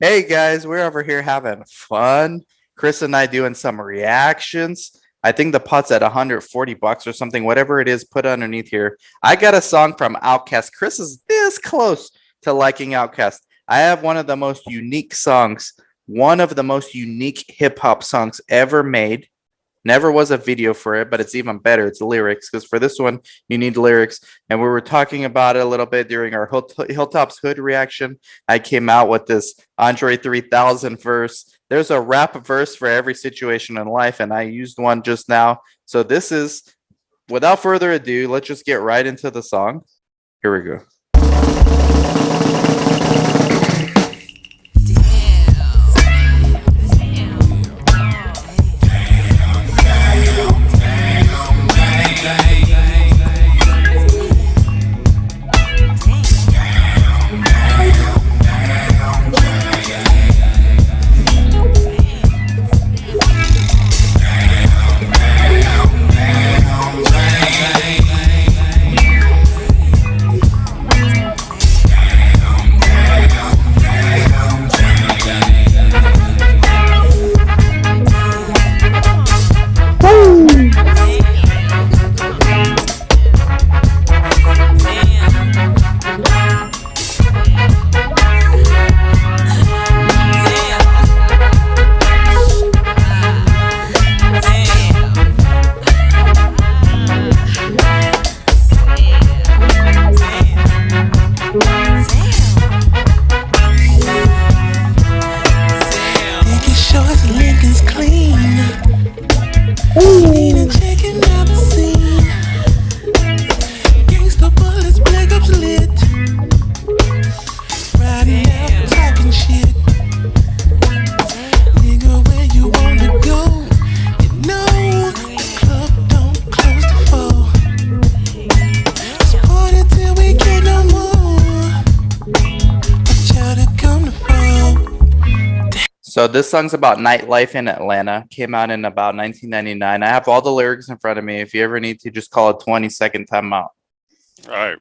Hey guys, we're over here having fun. Chris and I doing some reactions. I think the pot's at $140 or something, whatever it is, put underneath here. I got a song from Outkast. Chris is this close to liking Outkast. I have one of the most unique songs, one of the most unique hip hop songs ever made. Never was a video for it, but it's even better. It's lyrics, because for this one, you need lyrics. And we were talking about it a little bit during our Hilltop's Hood reaction. I came out with this Andre 3000 verse. There's a rap verse for every situation in life, and I used one just now. So this is, without further ado, let's just get right into the song. Here we go. So this song's about nightlife in Atlanta. Came out in about 1999. I have all the lyrics in front of me. If you ever need to, just call a 20-second timeout. All right.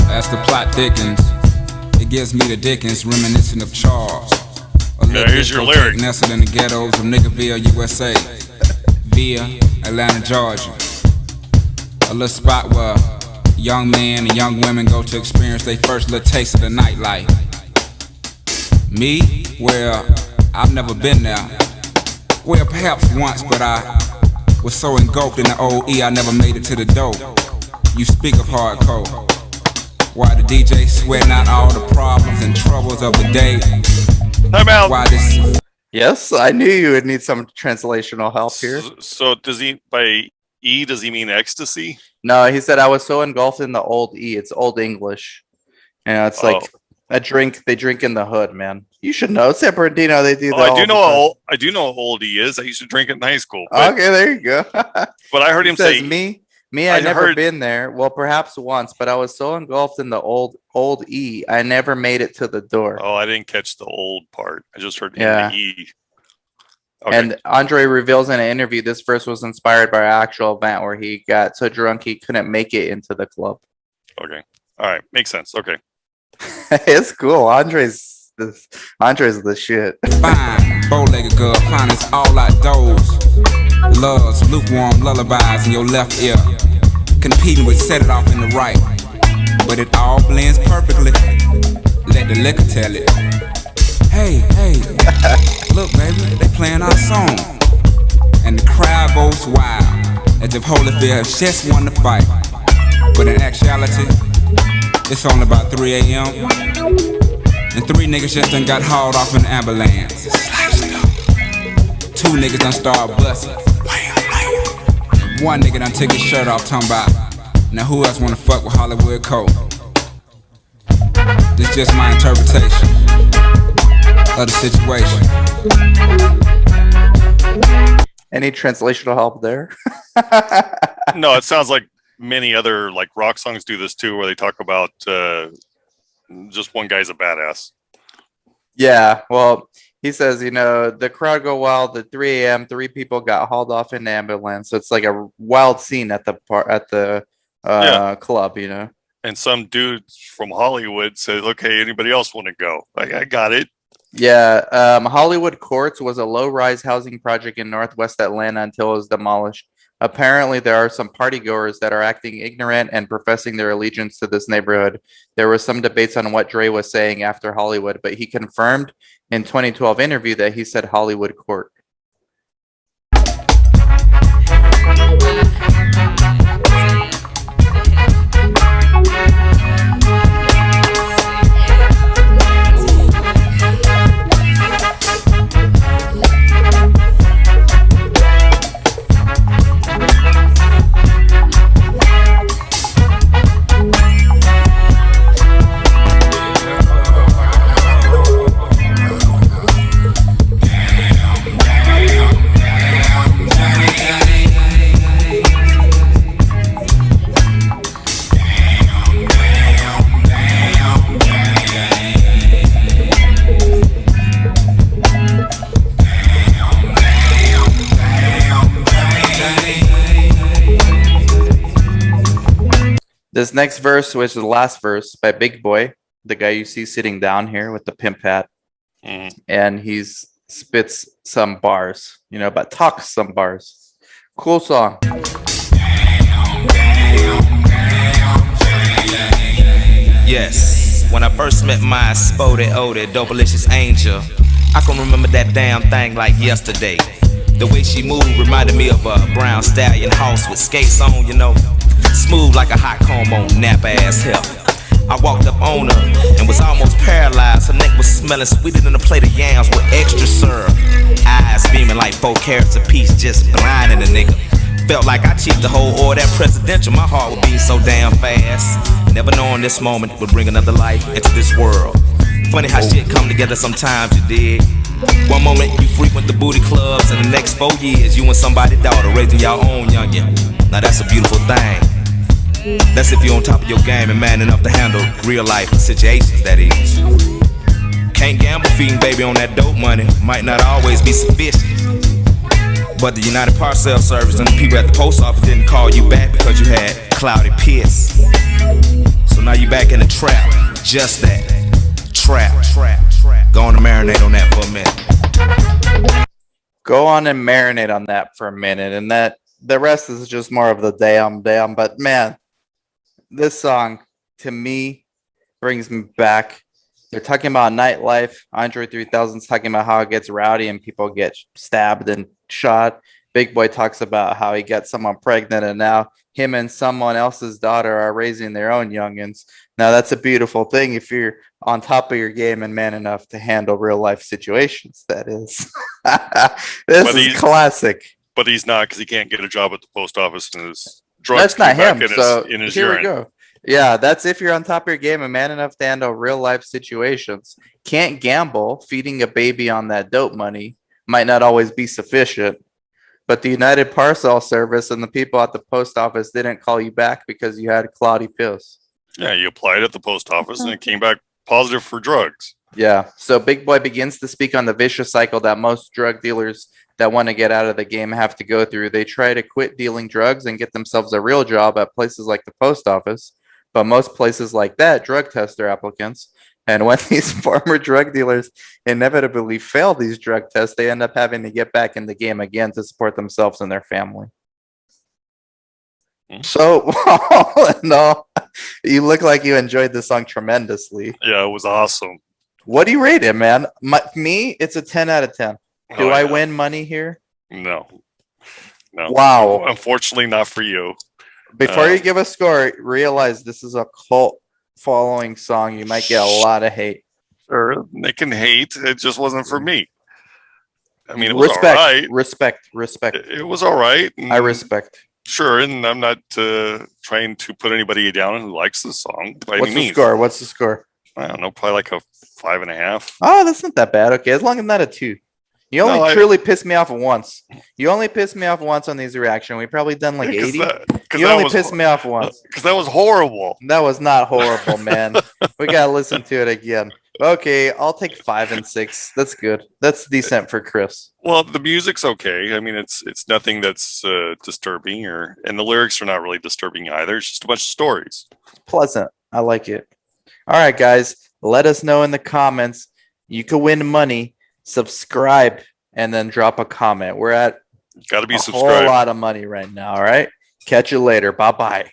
As the plot thickens, it gives me the Dickens, reminiscent of Charles. Yeah, here's your lyric. Nestled in the ghettos of Niggerville, USA, via Atlanta, Georgia. A little spot where young men and young women go to experience their first little taste of the nightlife. Me? Well, I've never been there. Well, perhaps once, but I was so engulfed in the old E, I never made it to the door. You speak of hardcore. Why the DJ sweating out all the problems and troubles of the day? Time out. Why this? Yes, I knew you would need some translational help here. So does he, by E, does he mean ecstasy? No, he said I was so engulfed in the old E. It's old English. It's like a drink they drink in the hood, man. You should know. San Bernardino, they do that. I do know how old he is. I used to drink it in high school. Okay, there you go. But I heard him say Me, I never been there. Well, perhaps once, but I was so engulfed in the old E, I never made it to the door. Oh, I didn't catch the old part. I just heard the E. Okay. And Andre reveals in an interview this verse was inspired by an actual event where he got so drunk he couldn't make it into the club. Okay. All right. Makes sense. Okay. It's cool. Andre's the shit. Fine, bow-legged girl, finest all outdoors. Loves lukewarm lullabies in your left ear, competing with set it off in the right. But it all blends perfectly. Let the liquor tell it. Hey, look, baby, they playing our song, and the crowd goes wild, as if Holyfield just won the fight. But in actuality, it's only about 3 a.m. and 3 niggas just done got hauled off in an ambulance. 2 niggas done started busting. 1 nigga done took his shirt off, talking about, now who else wanna fuck with Hollywood Cole? This is just my interpretation of the situation. Any translational help there? No, it sounds like many other like rock songs do this too, where they talk about just one guy's a badass. Yeah, well, he says, the crowd go wild at 3 a.m. 3 people got hauled off in an ambulance. So it's like a wild scene at the club, And some dudes from Hollywood said, "Okay, anybody else want to go?" I got it. Yeah, Hollywood Courts was a low-rise housing project in Northwest Atlanta until it was demolished. Apparently, there are some partygoers that are acting ignorant and professing their allegiance to this neighborhood. There were some debates on what Dre was saying after Hollywood, but he confirmed in 2012 interview that he said Hollywood Court. This next verse, which is the last verse by Big Boy, the guy you see sitting down here with the pimp hat, and he's spits some bars, but talks some bars. Cool song. Yes, when I first met my SpottieOttieDopaliscious angel, I can remember that damn thing like yesterday. The way she moved reminded me of a brown stallion horse with skates on, smooth like a hot comb on nap ass hell. I walked up on her and was almost paralyzed. Her neck was smelling sweeter than a plate of yams with extra syrup. Eyes beaming like 4 carats apiece, just blinding a nigga. Felt like I cheated the whole order that presidential. My heart would beat so damn fast. Never knowing this moment would bring another life into this world. Funny how shit come together sometimes, you dig. One moment you frequent the booty clubs, and the next 4 years you and somebody's daughter raising your own youngin'. Now that's a beautiful thing. That's if you're on top of your game and man enough to handle real life situations, that is. Can't gamble feeding baby on that dope money, might not always be sufficient. But the United Parcel Service and the people at the post office didn't call you back because you had cloudy piss. So now you back in the trap, just that. Trap. Go on and marinate on that for a minute. Go on and marinate on that for a minute, and that the rest is just more of the damn. But man, this song to me brings me back. They're talking about nightlife. Andre 3000's talking about how it gets rowdy and people get stabbed and shot. Big Boy talks about how he got someone pregnant, and now him and someone else's daughter are raising their own youngins. Now that's a beautiful thing if you're on top of your game and man enough to handle real life situations. That is, this is classic. But he's not, because he can't get a job at the post office, and his drugs. That's not him. In his here urine. we go. Yeah, that's if you're on top of your game and man enough to handle real life situations. Can't gamble. Feeding a baby on that dope money might not always be sufficient. But the United Parcel Service and the people at the post office didn't call you back because you had cloudy pills. Yeah, you applied at the post office and it came back positive for drugs. Yeah. So Big Boy begins to speak on the vicious cycle that most drug dealers that want to get out of the game have to go through. They try to quit dealing drugs and get themselves a real job at places like the post office. But most places like that, drug test their applicants. And when these former drug dealers inevitably fail these drug tests, they end up having to get back in the game again to support themselves and their family. So, no, you look like you enjoyed the song tremendously. Yeah, it was awesome. What do you rate it, man? Me, it's a 10 out of 10. Do I win money here? No. Wow. Unfortunately, not for you. Before you give a score, realize this is a cult following song. You might get a lot of hate. Sure, they can hate. It just wasn't for me. I mean, it was all right. Respect. It was all right. I respect. Sure, and I'm not trying to put anybody down who likes the song by any means. What's the score? I don't know, probably like a 5.5. Oh, that's not that bad. Okay, as long as not a 2. You only No, truly pissed me off once. You only pissed me off once on these reaction. We probably done like 80. You only pissed me off once. Because that was horrible. That was not horrible, man. We gotta listen to it again. Okay, I'll take 5 and 6. That's good. That's decent for Chris. Well, the music's okay. I mean, it's nothing that's disturbing, and the lyrics are not really disturbing either. It's just a bunch of stories. Pleasant. I like it. All right, guys. Let us know in the comments. You could win money. Subscribe and then drop a comment. We're at Got to be a subscribed. whole lot of money right now. All right. Catch you later. Bye bye.